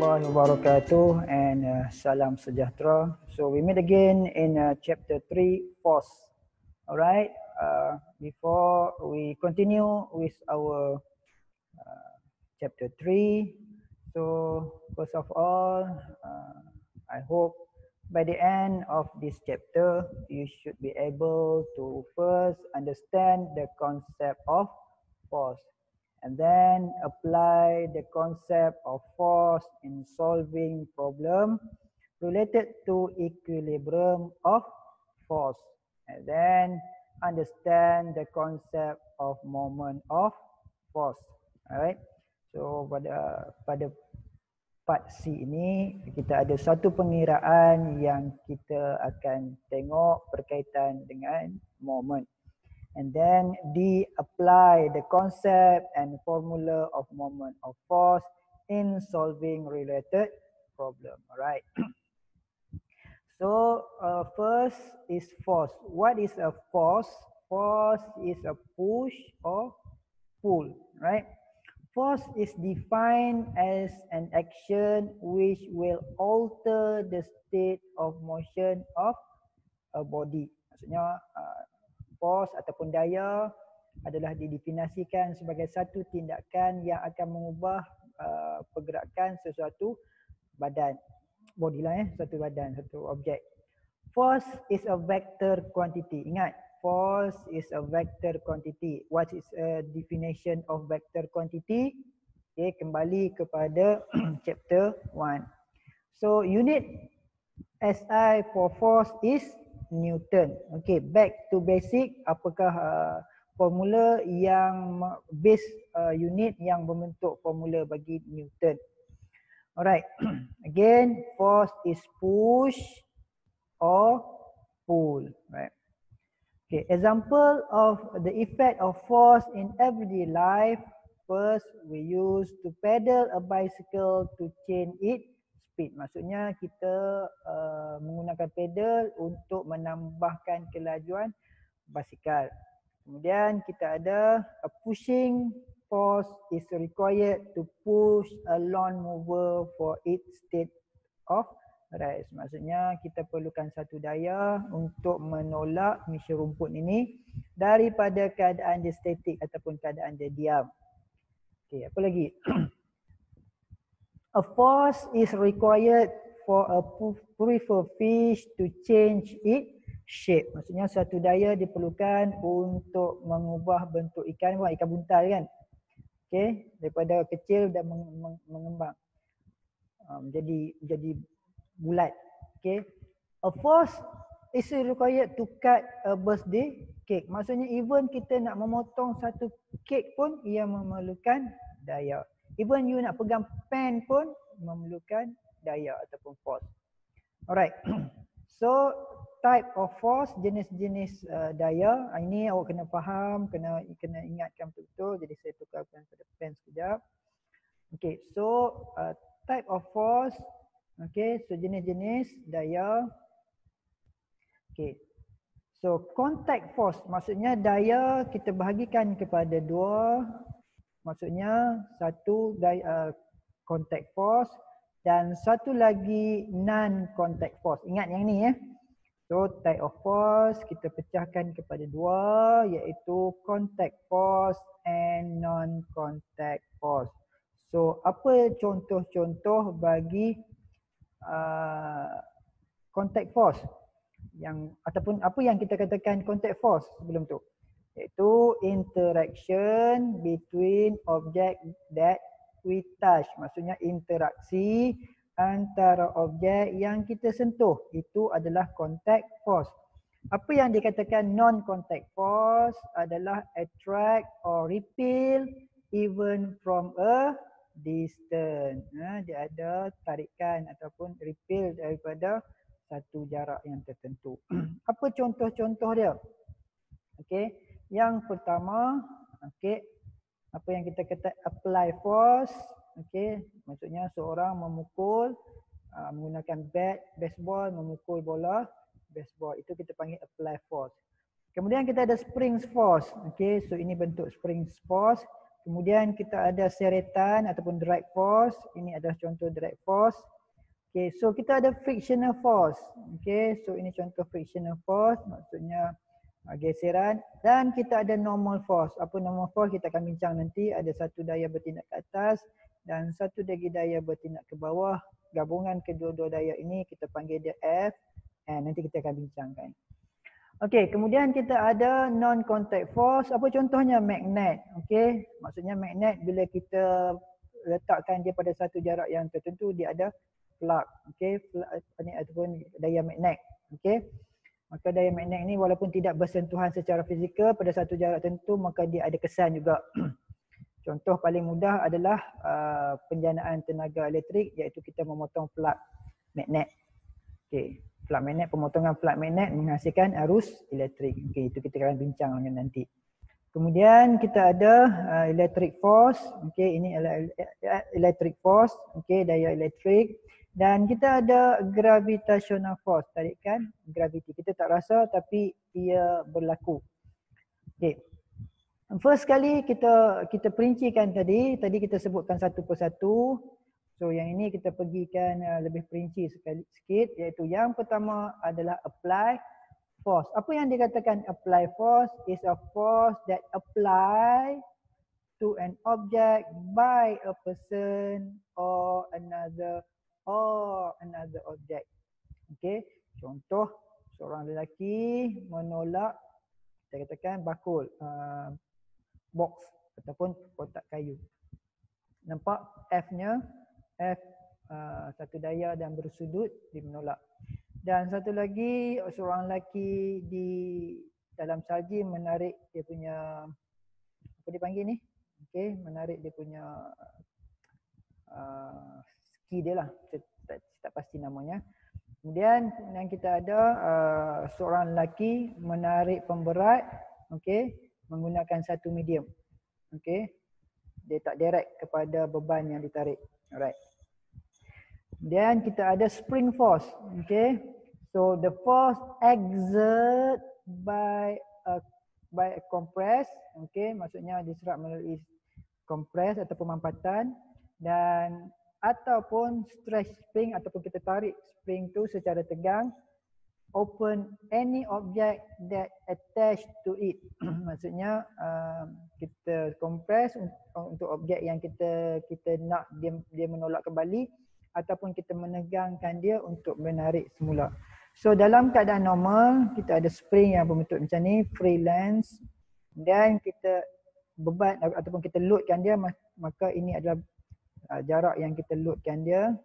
warahmatullahi wabarakatuh and salam sejahtera. So we meet again in chapter 3, force. Alright, before we continue with our chapter 3, so first of all, I hope by the end of this chapter, you should be able to first understand the concept of force, and then apply the concept of force in solving problem related to equilibrium of force, and then understand the concept of moment of force. Alright, so pada part C ini kita ada satu pengiraan yang kita akan tengok berkaitan dengan moment. And then apply the concept and formula of moment of force in solving related problem. Alright. So first is force. What is a force? Force is a push or pull, right? Force is defined as an action which will alter the state of motion of a body. Maksudnya force ataupun daya adalah didefinisikan sebagai satu tindakan yang akan mengubah pergerakan sesuatu badan, body lah satu badan, satu objek. Force is a vector quantity. Ingat, force is a vector quantity. What is a definition of vector quantity? Okay, kembali kepada chapter 1. So unit SI for force is Newton. Okay, back to basic. Apakah formula yang base unit yang membentuk formula bagi Newton? Alright. Again, force is push or pull. Right. Okay. Example of the effect of force in everyday life. First, we use to pedal a bicycle to change its speed. Maksudnya kita menggunakan pedal untuk menambahkan kelajuan basikal. Kemudian kita ada a pushing force is required to push a lawn mower for its state of rest. Maksudnya kita perlukan satu daya untuk menolak mesin rumput ini daripada keadaan dia statik ataupun keadaan dia diam. Okey, apa lagi? A force is required for a peripheral fish to change its shape. Maksudnya satu daya diperlukan untuk mengubah bentuk ikan, ikan buntal kan? Okey, daripada kecil dan mengembang. Jadi bulat. Okay. A force is required to cut a birthday cake. Maksudnya even kita nak memotong satu kek pun ia memerlukan daya. Even you nak pegang pen pun memerlukan daya ataupun force. Alright. So type of force, jenis-jenis daya. Ini awak kena faham, kena ingatkan betul-betul. Jadi saya tukarkan pada pen sekejap. Okay. So type of force. Okay, so jenis-jenis daya. Okay, so contact force, maksudnya daya kita bahagikan kepada dua. Maksudnya satu daya contact force dan satu lagi non-contact force. Ingat yang ni ya. So type of force kita pecahkan kepada dua, iaitu contact force and non-contact force. So apa contoh-contoh bagi contact force yang ataupun apa yang kita katakan contact force sebelum tu, iaitu interaction between object that we touch. Maksudnya interaksi antara objek yang kita sentuh, itu adalah contact force. Apa yang dikatakan non-contact force adalah attract or repel even from a distance. Dia ada tarikan ataupun repel daripada satu jarak yang tertentu. Apa contoh-contoh dia? Okey, yang pertama, okey, apa yang kita kata apply force. Okey, maksudnya seorang memukul menggunakan bat baseball, memukul bola baseball, itu kita panggil apply force. Kemudian kita ada spring force. Okey, so ini bentuk spring force. Kemudian kita ada seretan ataupun drag force. Ini adalah contoh drag force. Okay, so kita ada frictional force. Okay, so ini contoh frictional force, maksudnya geseran. Dan kita ada normal force. Apa normal force kita akan bincang nanti. Ada satu daya bertindak ke atas dan satu lagi daya bertindak ke bawah. Gabungan kedua-dua daya ini kita panggil dia F. And nanti kita akan bincangkan. Okey, kemudian kita ada non-contact force. Apa contohnya? Magnet. Okey, maksudnya magnet bila kita letakkan dia pada satu jarak yang tertentu, dia ada flux. Okey, ini ataupun daya magnet. Okey, maka daya magnet ini walaupun tidak bersentuhan secara fizikal pada satu jarak tertentu, maka dia ada kesan juga. Contoh paling mudah adalah penjanaan tenaga elektrik, iaitu kita memotong plug magnet. Okey. Plug magnet, pemotongan plug magnet menghasilkan arus elektrik. Okey, itu kita akan bincang nanti. Kemudian kita ada electric force. Okey, ini electric force. Okey, daya elektrik. Dan kita ada gravitational force. Tarikan gravity. Kita tak rasa tapi ia berlaku. Okey. First kali kita perincikan tadi kita sebutkan satu persatu. So yang ini kita pergikan lebih perinci sikit, iaitu yang pertama adalah apply force. Apa yang dikatakan apply force? Is a force that apply to an object by a person or another object. Okey, contoh seorang lelaki menolak, kita katakan bakul, box ataupun kotak kayu. Nampak F-nya? F satu daya dan bersudut, dia menolak. Dan satu lagi, seorang lelaki di dalam salji menarik dia punya, apa dipanggil ni? Okey, menarik dia punya ski dia lah. Saya tak pasti namanya. Kemudian yang kita ada seorang lelaki menarik pemberat, okey, menggunakan satu medium. Okey. Dia tak direct kepada beban yang ditarik. Alright. Then kita ada spring force. Okay. So the force exert by a compress. Okay. Maksudnya diserap melalui kompres ataupun mampatan. Dan ataupun stretch spring ataupun kita tarik spring tu secara tegang. Open any object that attached to it. Maksudnya kita kompres untuk objek yang kita nak dia menolak kembali, ataupun kita menegangkan dia untuk menarik semula. So dalam keadaan normal kita ada spring yang berbentuk macam ni, free length, dan kita beban ataupun kita loadkan dia, maka ini adalah jarak yang kita loadkan dia.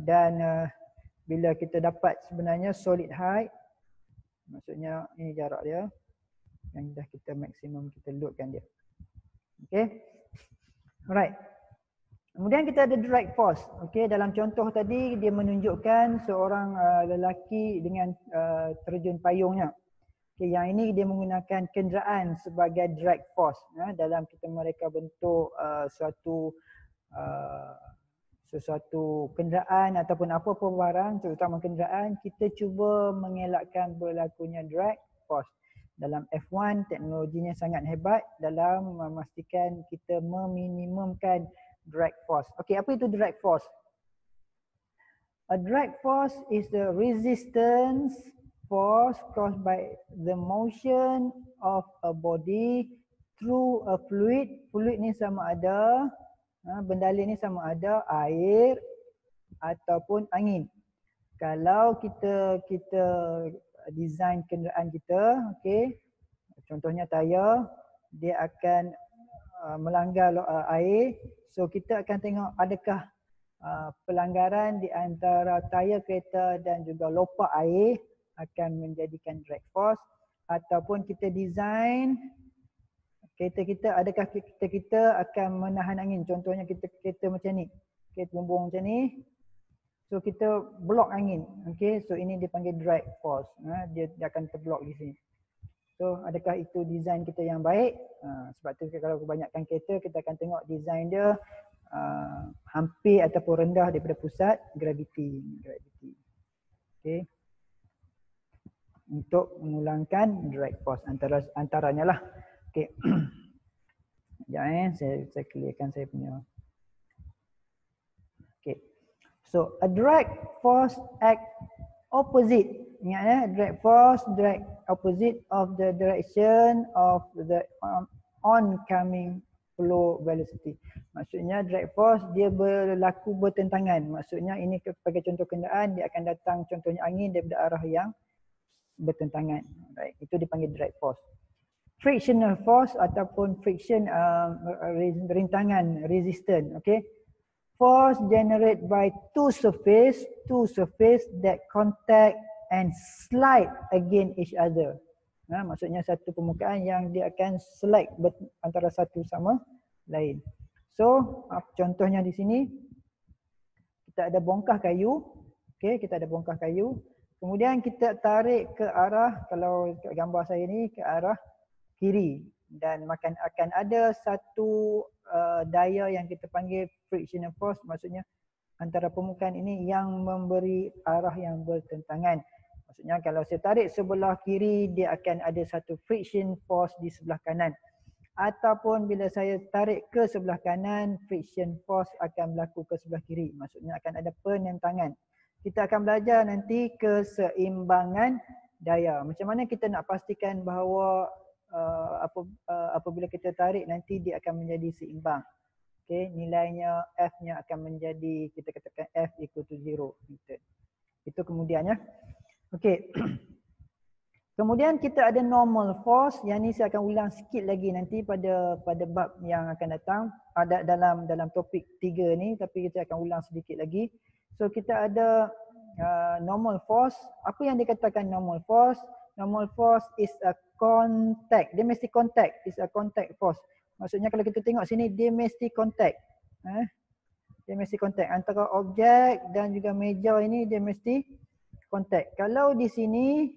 Dan bila kita dapat sebenarnya solid height, maksudnya ini jarak dia yang dah kita maksimum kita loadkan dia. Okay. Alright. Kemudian kita ada drag force. Okay, dalam contoh tadi dia menunjukkan seorang lelaki dengan terjun payungnya. Okay, yang ini dia menggunakan kenderaan sebagai drag force. Dalam kita mereka bentuk sesuatu kenderaan ataupun apa-apa barang, terutama kenderaan, kita cuba mengelakkan berlakunya drag force. Dalam F1 teknologinya sangat hebat dalam memastikan kita meminimumkan drag force. Okey, apa itu drag force? A drag force is the resistance force caused by the motion of a body through a fluid. Fluid ni sama ada, bendalin ni sama ada air ataupun angin. Kalau kita design kenderaan kita, okey, contohnya tayar, dia akan melanggar air. So kita akan tengok adakah pelanggaran di antara tayar kereta dan juga lopak air akan menjadikan drag force, ataupun kita design kereta kita, adakah kereta kita akan menahan angin. Contohnya kereta macam ni, kereta bumbung macam ni. So kita block angin. Okay, so ini dipanggil drag force. Dia akan terblok di sini. So adakah itu design kita yang baik? Sebab tu kalau kebanyakan kereta kita akan tengok design dia hampir ataupun rendah daripada pusat graviti. Okay. Untuk mengulangkan drag force antaranya lah. Okay. Ya, saya clearkan saya punya. Okay. So a drag force act opposite. Ingat drag force drag opposite of the direction of the oncoming flow velocity. Maksudnya drag force dia berlaku bertentangan. Maksudnya ini sebagai contoh kenderaan dia akan datang contohnya angin daripada arah yang bertentangan. Right. Itu dipanggil drag force. Frictional force ataupun friction rintangan resistance. Okay. Force generated by two surface that contact and slide against each other. Maksudnya satu permukaan yang dia akan slide antara satu sama lain. So, contohnya di sini kita ada bongkah kayu. Okey, kita ada bongkah kayu. Kemudian kita tarik ke arah, kalau gambar saya ni ke arah kiri, dan akan ada satu daya yang kita panggil frictional force, maksudnya antara permukaan ini yang memberi arah yang bertentangan. Maksudnya kalau saya tarik sebelah kiri, dia akan ada satu friction force di sebelah kanan. Ataupun bila saya tarik ke sebelah kanan, friction force akan berlaku ke sebelah kiri. Maksudnya akan ada penentangan. Kita akan belajar nanti keseimbangan daya. Macam mana kita nak pastikan bahawa apabila kita tarik nanti dia akan menjadi seimbang. Okey, nilainya F-nya akan menjadi, kita katakan F equal to 0 Newton. Itu kemudiannya. Okey. Kemudian kita ada normal force, yang ni saya akan ulang sikit lagi nanti pada bab yang akan datang, ada dalam topik 3 ni, tapi kita akan ulang sedikit lagi. So kita ada normal force. Apa yang dikatakan normal force? Normal force is a contact. Dia mesti contact. Is a contact force. Maksudnya kalau kita tengok sini, dia mesti contact. Dia mesti contact. Antara objek dan juga meja ini dia mesti contact. Kalau di sini,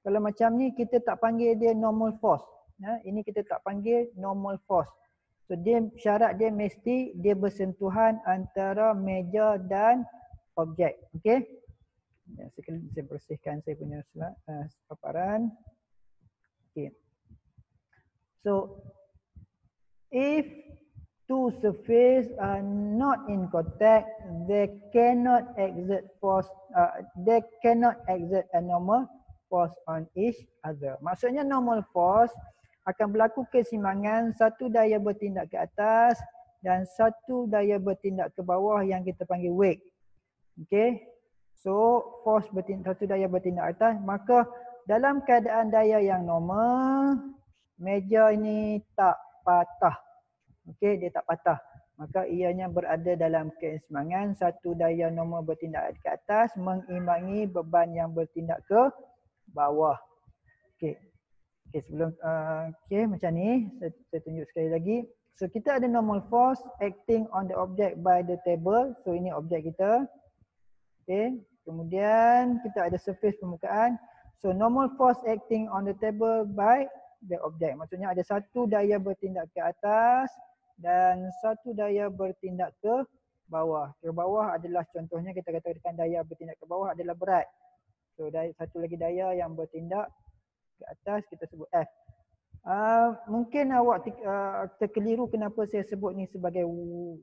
kalau macam ni kita tak panggil dia normal force. Ini kita tak panggil normal force. So dia syarat dia mesti dia bersentuhan antara meja dan objek. Okey. Saya bersihkan saya punya paparan. Okay. So, if two surfaces are not in contact, they cannot exert force. They cannot exert a normal force on each other. Maksudnya normal force akan berlaku keseimbangan, satu daya bertindak ke atas dan satu daya bertindak ke bawah yang kita panggil wake. Okay. So, force satu daya bertindak atas, maka dalam keadaan daya yang normal, meja ini tak patah. Okey, dia tak patah. Maka ianya berada dalam keseimbangan, satu daya normal bertindak ke atas mengimbangi beban yang bertindak ke bawah. Okey. Okey, sebelum macam ni saya tunjuk sekali lagi. So kita ada normal force acting on the object by the table. So ini objek kita. Okey. Kemudian kita ada surface permukaan. So normal force acting on the table by the object. Maksudnya ada satu daya bertindak ke atas dan satu daya bertindak ke bawah. Ke bawah adalah contohnya kita katakan daya bertindak ke bawah adalah berat. So satu lagi daya yang bertindak ke atas kita sebut F. Mungkin awak terkeliru kenapa saya sebut ni sebagai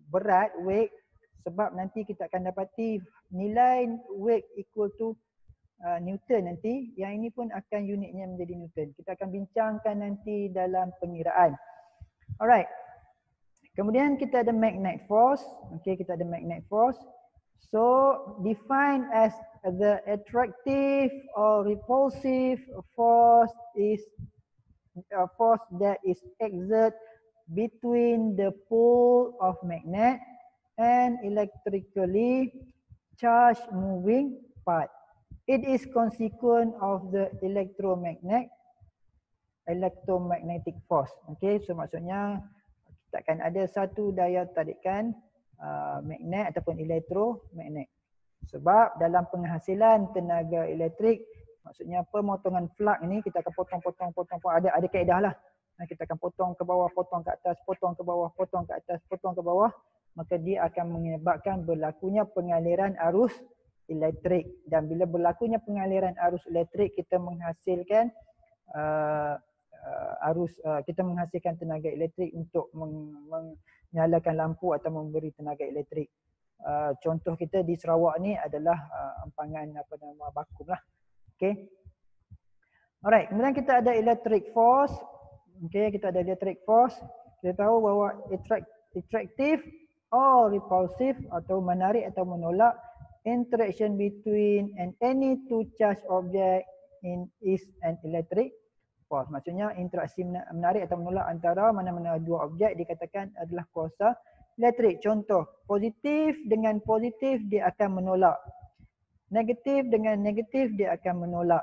berat, weight. Sebab nanti kita akan dapati nilai weight equal to Newton nanti. Yang ini pun akan unitnya menjadi Newton. Kita akan bincangkan nanti dalam pengiraan. Alright. Kemudian kita ada magnet force. Okay, kita ada magnet force. So, defined as the attractive or repulsive force is a force that is exerted between the pole of magnet and electrically charged moving part. It is consequent of the electromagnetic force. Okay, so maksudnya kita akan ada satu daya tarikan magnet ataupun elektromagnet. Sebab dalam penghasilan tenaga elektrik, maksudnya pemotongan flux ni kita akan potong, ada kaedah lah. Kita akan potong ke bawah, potong ke atas, potong ke bawah, potong ke atas, potong ke bawah. Maka dia akan menyebabkan berlakunya pengaliran arus elektrik. Dan bila berlakunya pengaliran arus elektrik, kita menghasilkan kita menghasilkan tenaga elektrik untuk menyalakan lampu atau memberi tenaga elektrik. Contoh kita di Sarawak ni adalah empangan vakum lah. Okay. Alright, kemudian kita ada electric force. Okay, kita ada electric force. Kita tahu bahawa attractive or repulsive atau menarik atau menolak interaction between any two charged object is an electric force. Maksudnya interaksi menarik atau menolak antara mana-mana dua objek dikatakan adalah kuasa elektrik. Contoh, positif dengan positif dia akan menolak. Negatif dengan negatif dia akan menolak.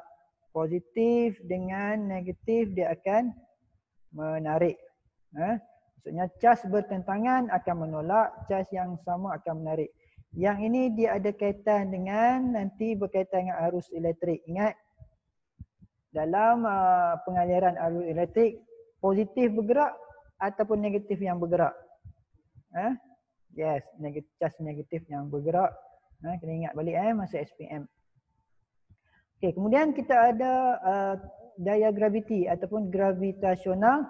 Positif dengan negatif dia akan menarik. Maksudnya charge bertentangan akan menolak, charge yang sama akan menarik. Yang ini dia ada kaitan dengan nanti berkaitan dengan arus elektrik. Ingat, dalam pengaliran arus elektrik, positif bergerak ataupun negatif yang bergerak. Yes, charge negatif yang bergerak. Kena ingat balik masa SPM. Okay, kemudian kita ada daya graviti ataupun gravitational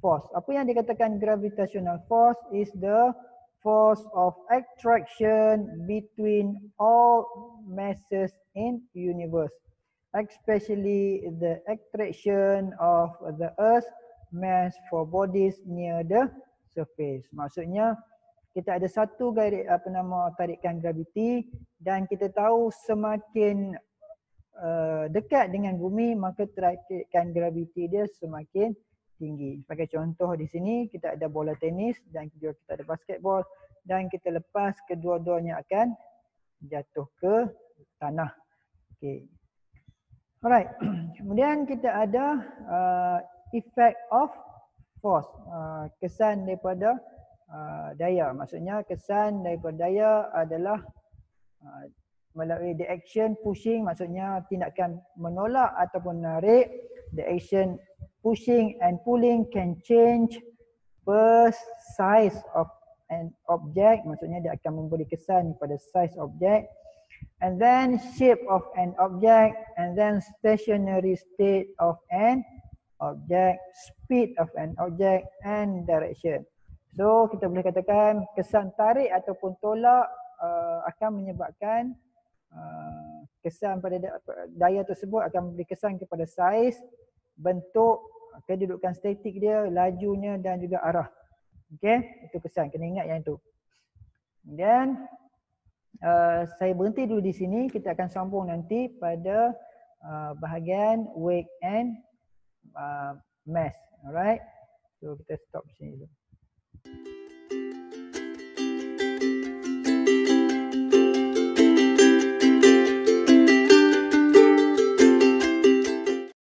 force. Apa yang dikatakan gravitational force is the force of attraction between all masses in universe, especially the attraction of the earth mass for bodies near the surface. Maksudnya kita ada satu garis tarikan graviti dan kita tahu semakin dekat dengan bumi maka tarikan graviti dia semakin tinggi. Sebagai contoh di sini kita ada bola tenis dan juga kita ada basketball dan kita lepas kedua-duanya akan jatuh ke tanah. Okay. Alright. Kemudian kita ada effect of force. Kesan daripada daya. Maksudnya kesan daripada daya adalah melalui the action pushing, maksudnya tindakan menolak ataupun menarik. The action pushing and pulling can change the size of an object, maksudnya dia akan memberi kesan pada size object, and then shape of an object, and then stationary state of an object, speed of an object, and direction. So kita boleh katakan kesan tarik ataupun tolak akan menyebabkan kesan pada daya tersebut akan memberi kesan kepada saiz, bentuk, kedudukan statik dia, lajunya dan juga arah. Okey, itu kesan. Kena ingat yang itu. Kemudian saya berhenti dulu di sini. Kita akan sambung nanti pada bahagian weight and mass. Alright. So kita stop di sini dulu.